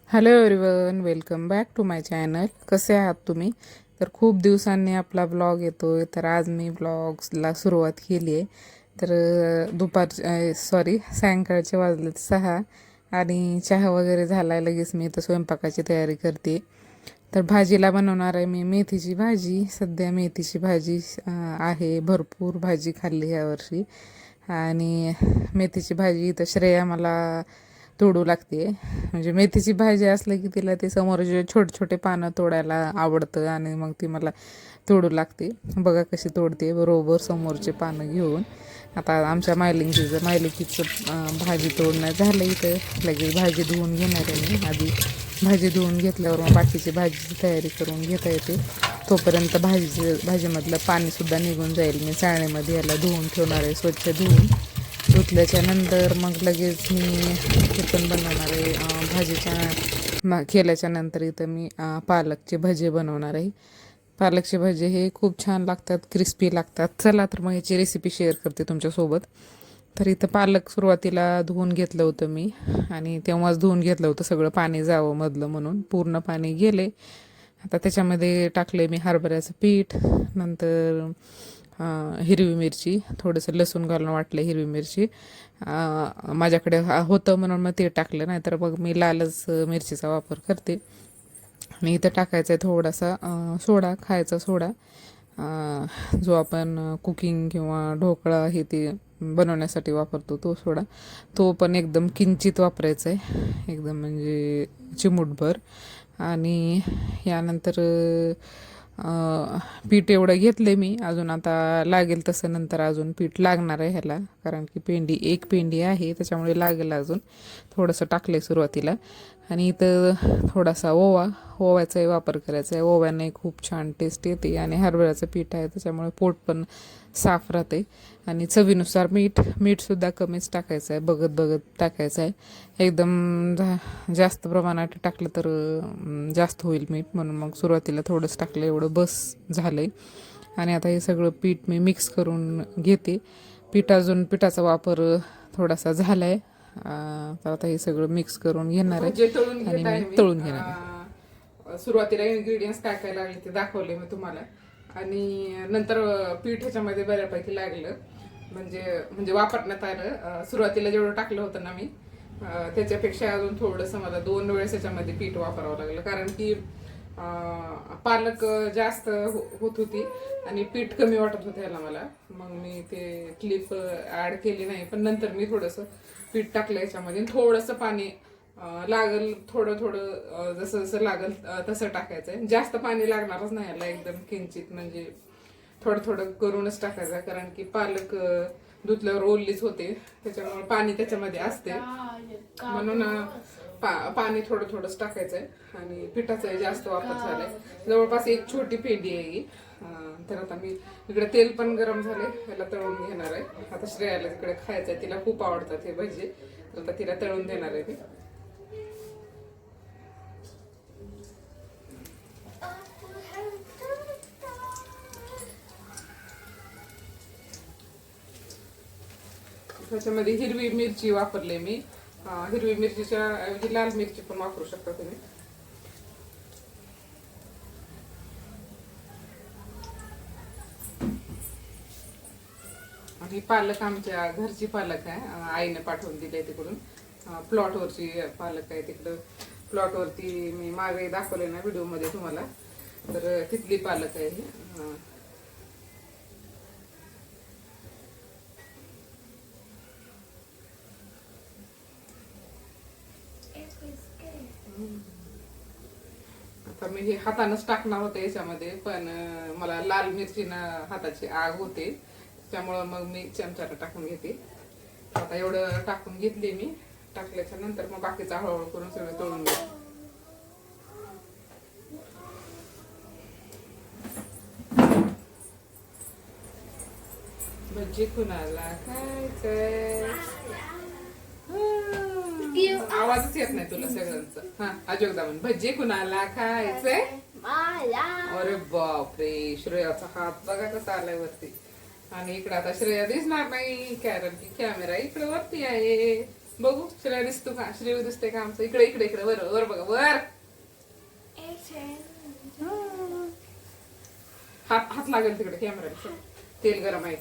Hello everyone, welcome back to my channel. कसे आहात तुम्ही? तर खूप दिवसांनी आपला ब्लॉग येतोय. तर आज मी ब्लॉग्सला सुरुवात केली आहे. तर सायंकाळचे वाजले 6 आणि चहा वगैरे झाला आहे. लगेच मी तर स्वयंपाकाची तयारी करते. तर भाजीला बनवणार आहे मी मेथीची भाजी. सध्या मेथीची भाजी आहे. भरपूर भाजी खाल्ली यावर्षी. आणि मेथीची भाजी तर श्रेया मला तोडू लागते. म्हणजे मेथीची भाजी असलं की तिला ते समोर जे छोटे छोटे पानं तोडायला आवडतं आणि मग ती मला तोडू लागते. बघा कशी तोडते, बरोबर समोरचे पानं घेऊन. आता आमच्या मायलिकीचं भाजी तोडणं झालं इथं. लगेच भाजी धुवून घेणार आहे मी. आधी भाजी धुवून घेतल्यावर मग बाकीची भाजीची तयारी करून घेता येते. तोपर्यंत भाजीमधलं पाणीसुद्धा निघून जाईल. मी चाळणीमध्ये याला धुवून ठेवणार आहे, स्वच्छ धुतल्याच्या नंतर मग लगेच मी हे पण बनवणार आहे. केल्याच्या नंतर इथं मी पालकचे भजे बनवणार आहे. पालकचे भजे हे खूप छान लागतात, क्रिस्पी लागतात. चला तर मग याची रेसिपी शेअर करते तुमच्यासोबत. तर इथं पालक सुरुवातीला धुवून घेतलं होतं मी आणि तेव्हाच धुवून घेतलं होतं, सगळं पाणी जावं मधलं म्हणून. पूर्ण पाणी गेले. आता त्याच्यामध्ये टाकले मी हरभऱ्याचं पीठ, नंतर हिरवी मिरची, थोडंसं लसूण घालून वाटलं हिरवी मिरची. माझ्याकडे होतं म्हणून मग ते टाकलं, नाही तर मग मी लालच मिरचीचा वापर करते. आणि इथं टाकायचा आहे थोडासा सोडा, खायचा सोडा, जो आपण कुकिंग किंवा ढोकळा हे ते बनवण्यासाठी वापरतो तो सोडा. तो पण एकदम किंचित वापरायचा आहे, एकदम म्हणजे चिमूटभर. आणि यानंतर पीठ एवढं घेतलं मी. अजून आता लागेल तसं नंतर अजून पीठ लागणार आहे ह्याला, कारण की एक पेंडी आहे त्याच्यामुळे लागेल अजून. थोडंसं टाकलं सुरुवातीला. आणि इथं थोडासा ओव्याचाही वापर करायचा आहे. ओव्याने खूप छान टेस्ट येते आणि हरभऱ्याचं पीठ आहे त्याच्यामुळे पोट पण साफ राहते. आणि चवीनुसार मीठसुद्धा कमीच टाकायचं आहे, बघत बघत टाकायचं आहे. एकदम जास्त प्रमाणात टाकलं तर जास्त होईल मीठ, म्हणून मग सुरुवातीला थोडंच टाकलं, एवढं बस झालं आहे. आणि आता हे सगळं पीठ मी मिक्स करून घेते. पिठाचा वापर थोडासा झाला आहे. तर आता हे सगळं मिक्स करून घेणार आहे आणि मी तळून घेणार आहे. सुरुवातीला इन्ग्रेडियंट्स काय काय लागले ते दाखवले मी तुम्हाला. आणि नंतर पीठ ह्याच्यामध्ये बऱ्यापैकी लागलं, म्हणजे वापरण्यात आलं. सुरुवातीला जेवढं टाकलं होतं ना मी, त्याच्यापेक्षा अजून थोडंसं मला 2 वेळेस ह्याच्यामध्ये पीठ वापरावं लागलं, कारण की पालक जास्त होत होती आणि पीठ कमी वाटत होतं ह्याला मला. मग मी ते क्लिप ॲड केली नाही, पण नंतर मी थोडंसं पीठ टाकलं याच्यामध्ये. थोडंसं पाणी लागल, थोडं थोडं जसं जसं लागल तसं टाकायचं आहे. जास्त पाणी लागणारच नाही याला, एकदम किंचित, म्हणजे थोडं थोडं करूनच टाकायचं, कारण की पालक धुतल्यावर ओलीच होते, त्याच्यामुळे पाणी त्याच्यामध्ये असते. म्हणून पाणी थोडं थोडंच टाकायचं आहे. आणि पिठाचाही जास्त वापर झालाय. जवळपास एक छोटी पेंडी आहे ही. तर आता मी इकडे तेल पण गरम झाले, याला तळून घेणार आहे. आता श्रेयाला इकडे खायचं आहे, तिला खूप आवडतात हे भजे, तर आता तिला तळून देणार आहे मी. त्याच्यामध्ये हिरवी मिरची वापरले मी. हिरवी मिरचीच्या ऐवजी लाल मिरची पण वापरू शकता तुम्ही. आणि पालक आमच्या घरची पालक आहे, आईने पाठवून दिली आहे तिकडून. प्लॉटवरची पालक आहे, तिकडं प्लॉटवरती मी मागे दाखवले ना व्हिडिओमध्ये तुम्हाला, तर तिथली पालक आहे ही. आता मी हे हातानंच टाकणार होते याच्यामध्ये, पण मला लाल मिरचीनं हाताची आग होते, त्यामुळं मग मी चमच्याला टाकून घेते. आता एवढं टाकून घेतली मी. टाकल्याच्या नंतर मग बाकीचं हळूहळू करून सगळं तळून घेते. भजी कुणाला खायचंय? आवाजच येत नाही तुला सगळ्यांचं. हा, अजोगदा म्हण, भजी कुणाला खायचंय? अरे बापरे, श्रेयाचा हात बघा कसा आलाय वरती. आणि इकडे आता श्रेया दिसणार नाही, कारण की कॅमेरा इकडे वरती आहे. बघू श्रेया दिसतो का? श्रेय दिसते का आमचं? इकडे इकडे इकडे वर वर बघा वर. हात हात लागेल तिकडे कॅमेरा. तेल गरम आहे.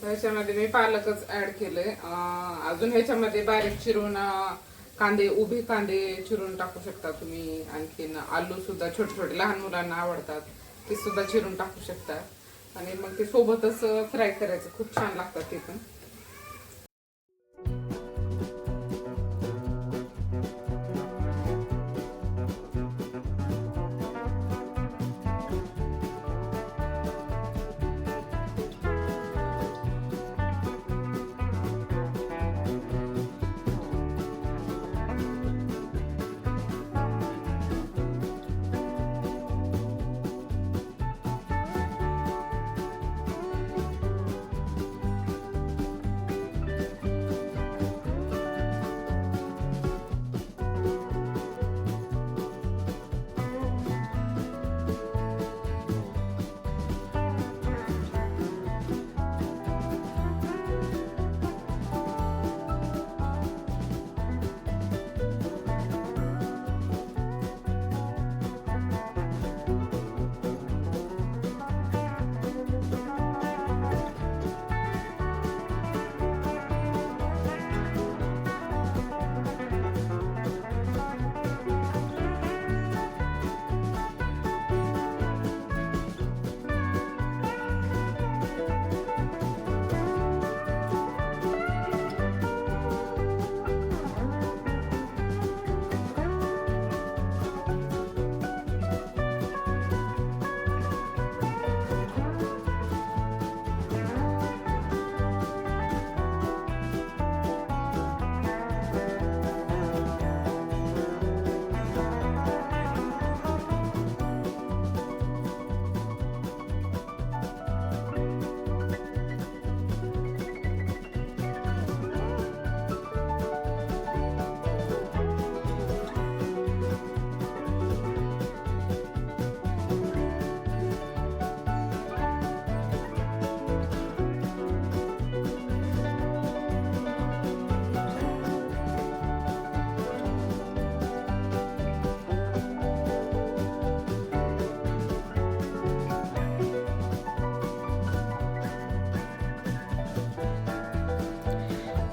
ह्याच्यामध्ये मी पालकच ऍड केलंय. अजून ह्याच्यामध्ये बारीक चिरून कांदे, उभे कांदे चिरून टाकू शकता तुम्ही. आणखीन आलू सुद्धा छोटे छोटे लहान मुलांना आवडतात ते सुद्धा चिरून टाकू शकता. आणि मग ते सोबतच फ्राय करायचं, खूप छान लागतात ते पण.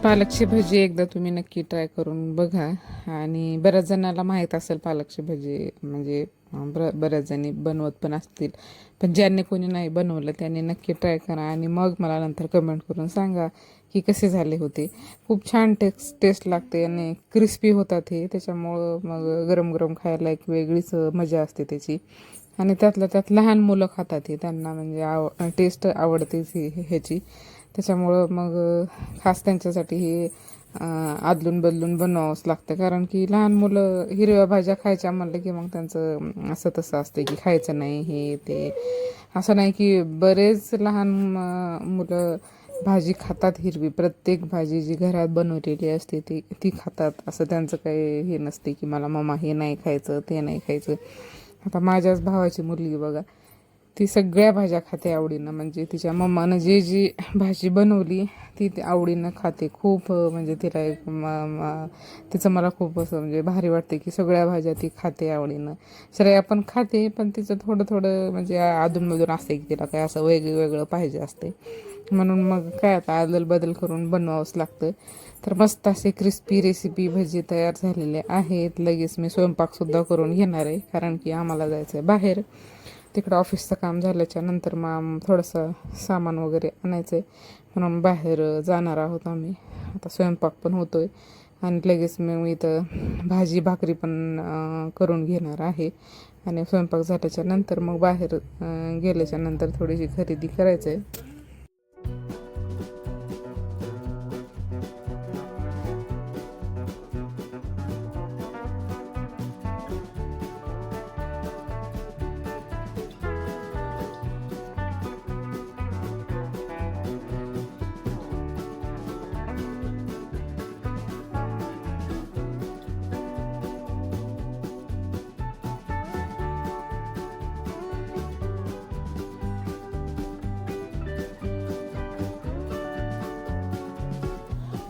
पालकची भजी एकदा तुम्ही नक्की ट्राय करून बघा. आणि बऱ्याच जणांना माहीत असेल पालकची भजी, म्हणजे बऱ्याच जणी बनवत पण असतील. पण ज्यांनी कोणी नाही बनवलं त्यांनी नक्की ट्राय करा आणि मग मला नंतर कमेंट करून सांगा की कसे झाले होते. खूप छान टेस्ट लागते आणि क्रिस्पी होतात हे, त्याच्यामुळं मग गरम गरम खायला एक वेगळीच मजा असते त्याची. आणि त्यातल्या त्यात लहान मुलं खातात हे, त्यांना म्हणजे टेस्ट आवडतेच ह्याची. त्याच्यामुळं मग खास त्यांच्यासाठी हे आदलून बदलून बनवावंच लागतं. कारण की लहान मुलं हिरव्या भाज्या खायच्या म्हणलं की मग त्यांचं असं तसं असतं की खायचं नाही हे ते. असं नाही की बरेच लहान मुलं भाजी खातात हिरवी. प्रत्येक भाजी जी घरात बनवलेली असते ती खातात. असं त्यांचं काही हे नसते की मला मम्मा हे नाही खायचं ते नाही खायचं. आता माझ्याच भावाची मुलगी बघा, ती सगळ्या भाज्या खाते आवडीनं. म्हणजे तिच्या मम्मानं जी भाजी बनवली ती आवडीनं खाते. खूप म्हणजे तिला एक तिचं मला खूप असं म्हणजे भारी वाटते की सगळ्या भाज्या ती खाते आवडीनं. श्रेया पण खाते, पण तिचं थोडं थोडं म्हणजे अधूनमधून असते की तिला काय असं वेगळं पाहिजे असते. म्हणून मग काय आता आदल बदल करून बनवावंच लागतं. तर मस्त असे क्रिस्पी रेसिपी भजी तयार झालेले आहेत. लगेच मी स्वयंपाकसुद्धा करून घेणार आहे, कारण की आम्हाला जायचं आहे बाहेर. तिकडं ऑफिसचं काम झाल्याच्या नंतर मग थोडंसं सामान वगैरे आणायचं आहे, म्हणून बाहेर जाणार आहोत आम्ही. आता स्वयंपाक पण होतो आहे आणि लगेच मी इथं भाजी भाकरी पण करून घेणार आहे. आणि स्वयंपाक झाल्याच्या नंतर मग बाहेर गेल्याच्या नंतर थोडीशी खरेदी करायचं आहे.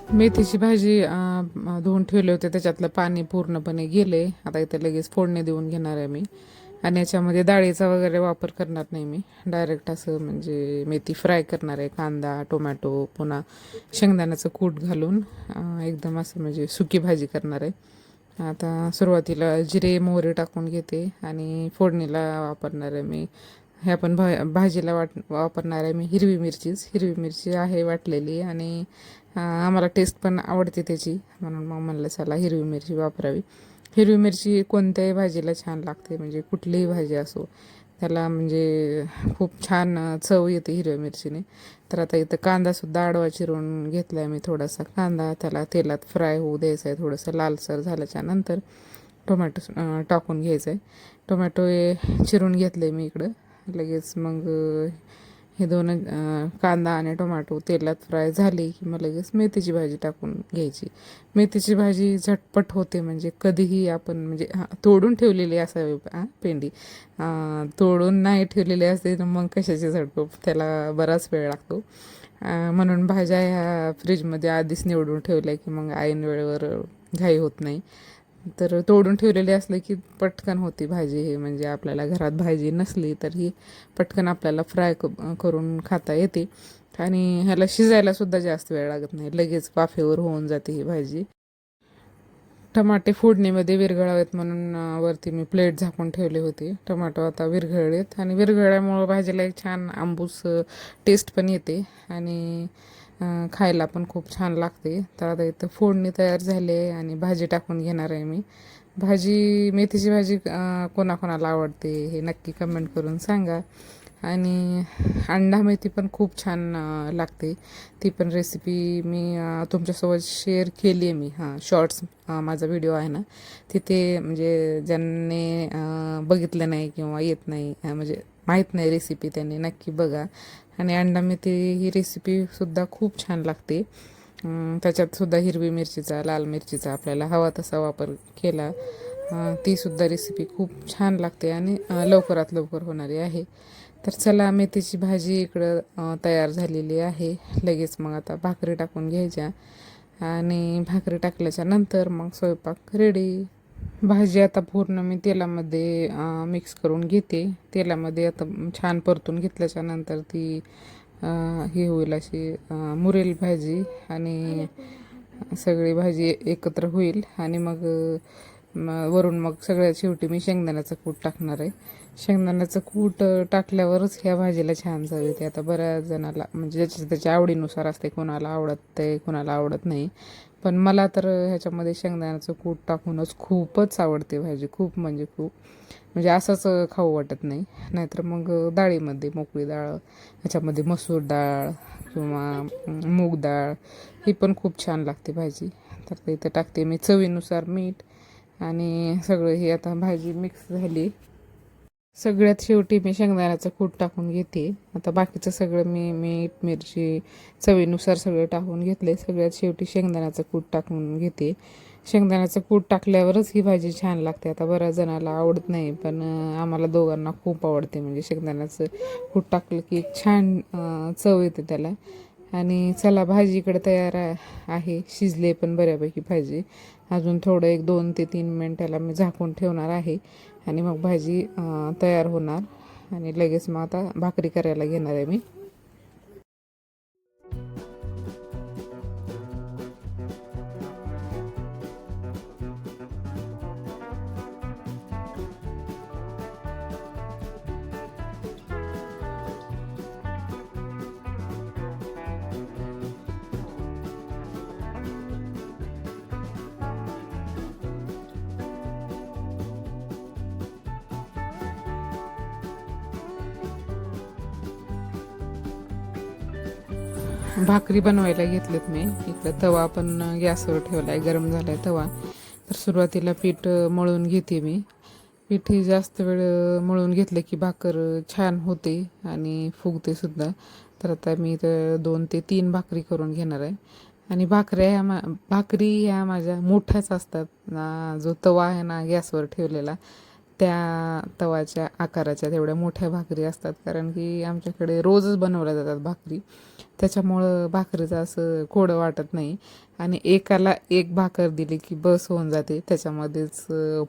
मेथीची भाजी धुवून ठेवले होते, त्याच्यातलं पाणी पूर्णपणे गेले. आता इथे लगेच फोडणी देऊन घेणार आहे मी. आणि याच्यामध्ये डाळीचा वगैरे वापर करणार नाही मी. डायरेक्ट असं म्हणजे मेथी फ्राय करणार आहे. कांदा, टोमॅटो, पुन्हा शेंगदाण्याचं कूट घालून एकदम असं म्हणजे सुकी भाजी करणार आहे. आता सुरुवातीला जिरे मोहरी टाकून घेते आणि फोडणीला वापरणार आहे मी. ह्या पण भाजीला वापरणार आहे मी हिरवी मिरची आहे वाटलेली. आणि आम्हाला टेस्ट पण आवडते त्याची, म्हणून मग म्हणलं चला हिरवी मिरची वापरावी. हिरवी मिरची कोणत्याही भाजीला छान लागते, म्हणजे कुठलीही भाजी असो त्याला म्हणजे खूप छान चव येते हिरव्या मिरचीने. तर आता इथं कांदासुद्धा आडवा चिरून घेतला आहे मी. थोडासा कांदा त्याला तेलात फ्राय होऊ द्यायचा आहे. थोडंसं लालसर झाल्याच्या नंतर टोमॅटो टाकून घ्यायचं आहे. टोमॅटो हे चिरून घेतले मी इकडं. लगेच मग हे दोन कांदा आणि टोमॅटो तेलात फ्राय झाले की मग लगेच मेथीची भाजी टाकून घ्यायची. मेथीची भाजी झटपट होते, म्हणजे कधीही आपण म्हणजे तोडून ठेवलेली असावी पेंडी. तोडून नाही ठेवलेली असते तर मग कशाची झटपट, त्याला बराच वेळ लागतो. म्हणून भाज्या ह्या फ्रीजमध्ये आधीच निवडून ठेवल्या की मग ऐन वेळेवर घाई होत नाही. तर तोडून ठेवलेली असलं की पटकन होती भाजी. हे म्हणजे आपल्याला घरात भाजी नसली तर ही पटकन आपल्याला फ्राय करून खाता येते. आणि ह्याला शिजायलासुद्धा जास्त वेळ लागत नाही, लगेच वाफेवर होऊन जाते ही भाजी. टमाटे फोडणीमध्ये विरघळावेत म्हणून वरती मी प्लेट झाकून ठेवले होते. टमाटो आता विरघळलेत आणि विरघळल्यामुळं भाजीला एक छान आंबूस टेस्ट पण येते आणि खायला पण खूप छान लागते. तर आता इथं फोडणी तयार झाली आहे आणि भाजी टाकून घेणार आहे मी. मेथीची भाजी कोणाकोणाला आवडते हे नक्की कमेंट करून सांगा. आणि अंडा मेथी पण खूप छान लागते. ती पण रेसिपी मी तुमच्यासोबत शेअर केली आहे मी. शॉर्ट्स माझा व्हिडिओ आहे ना, तिथे म्हणजे ज्यांनी बघितलं नाही किंवा येत नाही म्हणजे माहीत नाही रेसिपी, त्यांनी नक्की बघा. आणि अंडा मेथी ही रेसिपीसुद्धा खूप छान लागते. त्याच्यातसुद्धा हिरवी मिरचीचा, लाल मिरचीचा आपल्याला हवा तसा वापर केला तीसुद्धा रेसिपी खूप छान लागते आणि लवकरात लवकर होणारी आहे. तर चला, मेथीची भाजी इकडं तयार झालेली आहे. लगेच मग आता भाकरी टाकून घ्यायच्या आणि भाकरी टाकल्याच्या नंतर मग स्वयंपाक रेडी. भाजी आता पूर्ण मी तेलामध्ये मिक्स करून घेते. तेलामध्ये आता छान परतून घेतल्याच्या नंतर ती ही होईल अशी मुरेल भाजी आणि सगळी भाजी एकत्र होईल. आणि मग वरून मग सगळ्यात शेवटी मी शेंगदाण्याचं कूट टाकणार आहे. शेंगदाण्याचं कूट टाकल्यावरच ह्या भाजीला छान चव येते. आता बऱ्याच जणाला म्हणजे ज्याच्या त्याच्या आवडीनुसार असते, कोणाला आवडते कोणाला आवडत नाही. पण मला तर ह्याच्यामध्ये शेंगदाण्याचं कूट टाकूनच खूपच आवडते भाजी. खूप म्हणजे खूप, म्हणजे असंच खाऊ वाटत नाही. नाहीतर मग डाळीमध्ये मोकळी डाळ, ह्याच्यामध्ये मसूर डाळ किंवा मूग डाळ, ही पण खूप छान लागते भाजी. तर इथं टाकते मी चवीनुसार मीठ. आणि सगळं ही आता भाजी मिक्स झाली. सगळ्यात शेवटी मी शेंगदाण्याचं कूट टाकून घेते. आता बाकीचं सगळं मी मीठ मिरची चवीनुसार सगळं टाकून घेतले. सगळ्यात शेवटी शेंगदाण्याचं कूट टाकून घेते. शेंगदाण्याचं कूट टाकल्यावरच ही भाजी छान लागते. आता बऱ्याच जणाला आवडत नाही, पण आम्हाला दोघांना खूप आवडते. म्हणजे शेंगदाण्याचं कूट टाकलं की छान चव येते त्याला. आणि चला, भाजी इकडे तयार आहे. शिजले पण बऱ्यापैकी भाजी. अजून थोडं 1-2 ते 3 मिनटाला मी झाकून ठेवणार आहे आणि मग भाजी तयार होणार. आणि लगेच मग आता भाकरी करायला घेणार आहे मी. भाकरी बनवायला घेतलेत मी. इकडं तवा पण गॅसवर ठेवला आहे, गरम झाला आहे तवा. तर सुरुवातीला पीठ मळून घेते मी. पीठ हे जास्त वेळ मळून घेतलं की भाकर छान होते आणि फुगते सुद्धा. तर आता मी तर 2 ते 3 भाकरी करून घेणार आहे. आणि भाकरी ह्या माझ्या मोठ्याच असतात. जो तवा आहे ना गॅसवर ठेवलेला, त्या तवाच्या आकाराच्या तेवढ्या मोठ्या भाकरी असतात. कारण की आमच्याकडे रोजच बनवल्या जातात भाकरी, त्याच्यामुळं भाकरीचं असं कोडं वाटत नाही. आणि एकाला एक भाकर दिली की बस होऊन जाते, त्याच्यामध्येच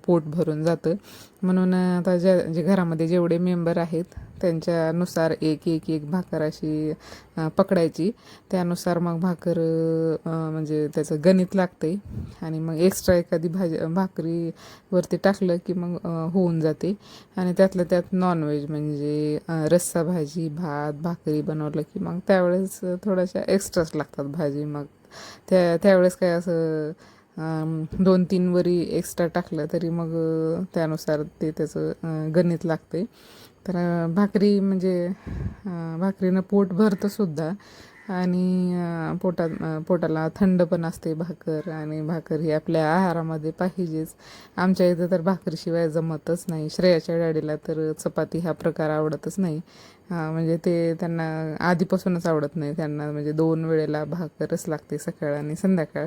पोट भरून जातं. म्हणून आता जे घरामध्ये जेवढे मेंबर आहेत त्यांच्यानुसार एक एक एक भाकर अशी पकडायची. त्यानुसार मग भाकर म्हणजे त्याचं गणित लागते आणि मग एक्स्ट्रा एखादी भाकरीवरती टाकलं की मग होऊन जाते. आणि त्यातलं त्यात नॉनव्हेज म्हणजे रस्सा भाजी भात भाकरी बनवलं की मग त्यावेळेस थोड्याशा एक्स्ट्राच लागतात भाजी. मग त्यावेळेस काय असं 2-3 वरी एक्स्ट्रा टाकलं तरी मग त्यानुसार ते त्याचं गणित लागते. तर भाकरी भाकरीनं पोट भरतं सुद्धा आणि पोटाला थंड पण असते भाकर. आणि भाकर ही आपल्या आहारामध्ये पाहिजेच. आमच्या इथं तर भाकरीशिवाय जमतच नाही. श्रेयाच्या डॅडीला तर चपाती हा प्रकार आवडतच नाही. म्हणजे ते त्यांना आधीपासूनच आवडत नाही त्यांना. म्हणजे 2 वेळेला भाकरच लागते, सकाळ आणि संध्याकाळ.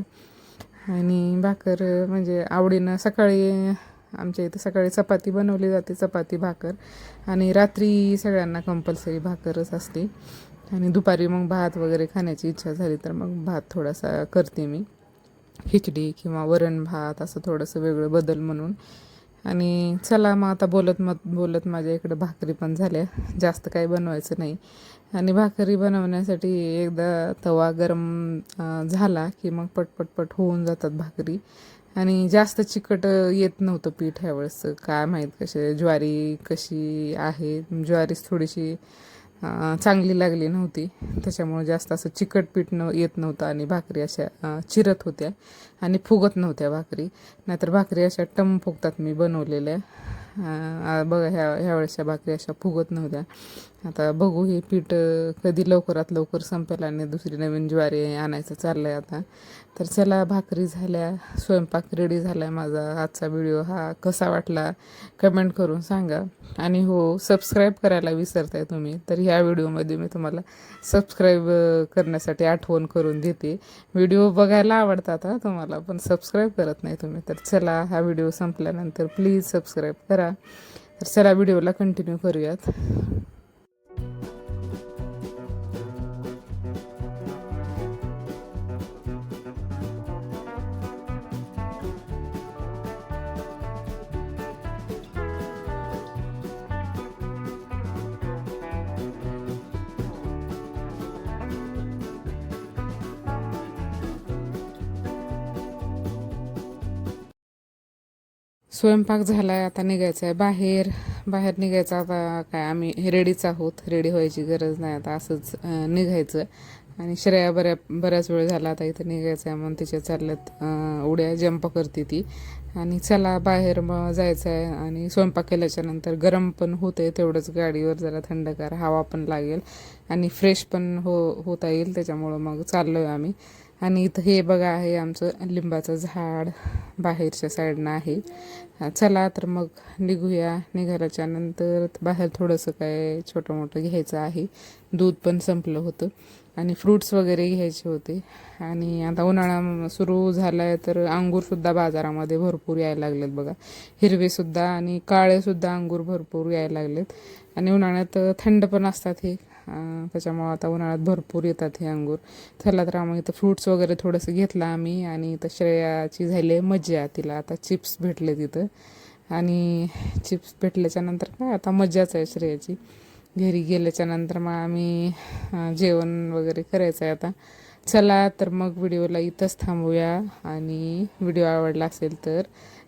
आणि भाकर म्हणजे आवडीनं सकाळी आमच्या इथे सकाळी चपाती बनवली जाते, चपाती भाकर. आणि रात्री सगळ्यांना कंपल्सरी भाकरच असते. आणि दुपारी मग भात वगैरे खाण्याची इच्छा झाली तर मग भात थोडासा करते मी, खिचडी किंवा वरण भात असं थोडंसं वेगळं बदल म्हणून. आणि चला मग आता बोलत माझ्या इकडं भाकरी पण झाल्या. जास्त काही बनवायचं नाही. आणि भाकरी बनवण्यासाठी एकदा तवा गरम झाला की मग पटपट होऊन जातात भाकरी. आणि जास्त चिकट येत नव्हतं पीठ ह्यावेळेस, काय माहीत ज्वारी कशी आहे. ज्वारीच थोडीशी चांगली लागली नव्हती, त्याच्यामुळे जास्त असं चिकट पीठ येत नव्हतं. आणि भाकरी अशा चिरत होत्या आणि फुगत नव्हत्या भाकरी. नाहीतर भाकरी अशा टम फुगतात मी बनवलेल्या. बघा ह्या वेळेसच्या भाकरी अशा फुगत नव्हत्या. आता बघू हे पीठ कधी लवकरात लवकर संपेल आणि दुसरी नवीन ज्वारी आणायचं चाललं आहे आता. तर चला भाकरी झाल्या, स्वयंपाक रेडी झाला आहे माझा. आजचा व्हिडिओ हा कसा वाटला कमेंट करून सांगा. आणि हो, सबस्क्राईब करायला विसरताय तुम्ही, तर ह्या व्हिडिओमध्ये मी तुम्हाला सबस्क्राईब करण्यासाठी आठवण करून देते. व्हिडिओ बघायला आवडतात तुम्हाला, पण सबस्क्राईब करत नाही तुम्ही. तर चला हा व्हिडिओ संपल्यानंतर प्लीज सबस्क्राईब करा. तर चला व्हिडिओला कंटिन्यू करूयात. स्वयंपाक झाला आहे, आता निघायचं आहे बाहेर निघायचं. आता काय आम्ही रेडीच आहोत, रेडी व्हायची गरज नाही आता, असंच निघायचं. आणि श्रेया बऱ्याच वेळ झाला आता इथं निघायचं आहे म्हणून तिच्या चालल्यात उड्या जंप करते ती. आणि चला बाहेर मग जायचं आहे. आणि स्वयंपाक केल्याच्या नंतर गरम पण होते, तेवढंच गाडीवर जरा थंडगार हवा पण लागेल आणि फ्रेश पण होता येईल, त्याच्यामुळं मग चाललो आहे आम्ही. आणि इथं हे बघा आहे आमचं लिंबाचं झाड, बाहेरच्या साईडनं आहे. चला तर मग निघूया. निघाल्याच्या नंतर बाहेर थोडंसं काय छोटं मोठं घ्यायचं आहे. दूध पण संपलं होतं आणि फ्रूट्स वगैरे घ्यायचे होते. आणि आता उन्हाळा सुरू झाला आहे तर अंगूरसुद्धा बाजारामध्ये भरपूर यायला लागलेत बघा. हिरवेसुद्धा आणि काळेसुद्धा अंगूर भरपूर यायला लागलेत. आणि उन्हाळ्यात थंड पण असतात हे, त्याच्यामुळं आता उन्हाळ्यात भरपूर येतात हे अंगूर. चला तर आम्ही इथं फ्रूट्स वगैरे थोडंसं घेतलं आम्ही. आणि इथं श्रेयाची झाली आहे मज्जा, तिला आता चिप्स भेटले तिथं. आणि चिप्स भेटल्याच्या नंतर काय आता मज्जाच आहे श्रेयाची. घरी गेल्याच्या नंतर मग आम्ही जेवण वगैरे करायचं आहे आता. चला तर मग व्हिडिओला इथंच थांबूया. आणि व्हिडिओ आवडला असेल तर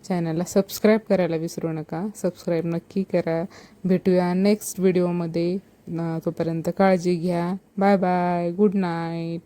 चॅनलला सबस्क्राईब करायला विसरू नका. सबस्क्राईब नक्की करा. भेटूया नेक्स्ट व्हिडिओमध्ये. तोपर्यंत काळजी घ्या. Bye bye, good night.